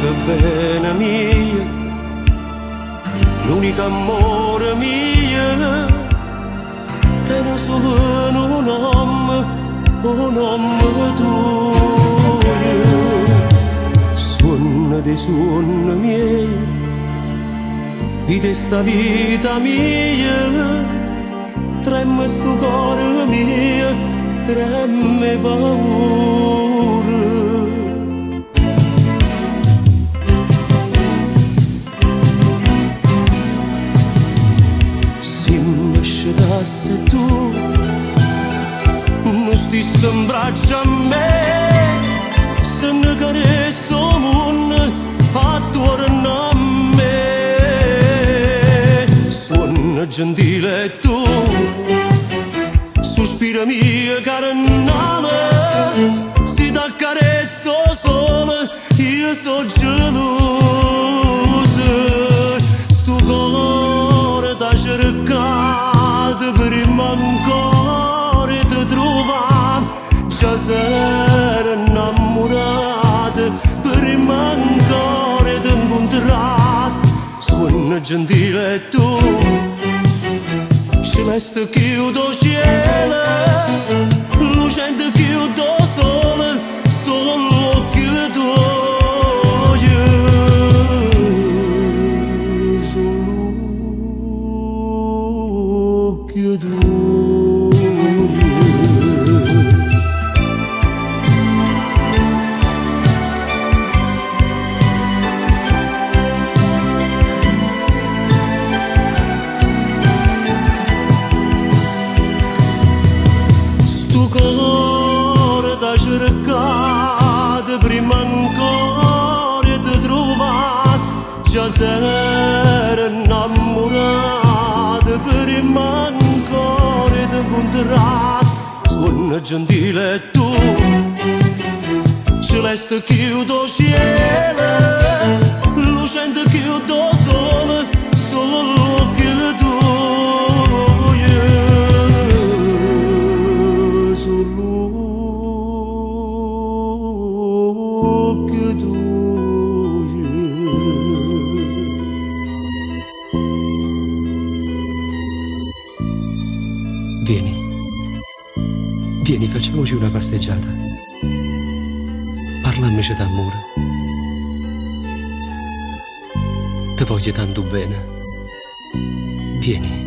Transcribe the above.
che bene mia, l'unico amore mio, tiene solo un uomo tuo. Suona dei suoni miei, di sta vita mia, trema sto cuore mio, trema paura. Se mi scedassi tu, non stessi in braccio a me, se ne carezzo il mondo attorno a me. Suona gentile tu, sospira mia carnale, si t'accarezzo solo, io so gelosa. Sto cuore t'ha cercato prima ancora di trovare, già s'era innamorata prima ancora di incontrare. Suona gentile tu, celeste chiudo cielo, lucente chiudo sole, solo chiudo io, solo chiudo io. Sto cuore t'ha cercato prima ancora di trovare, già s'era innamorato prima ancora di incontrare. Suona gentile tu, celeste chiudo cielo, lucente chiudo sole, solo chiudo Vieni, vieni, facciamoci una passeggiata. Parlamici d'amore. Ti voglio tanto bene. Vieni.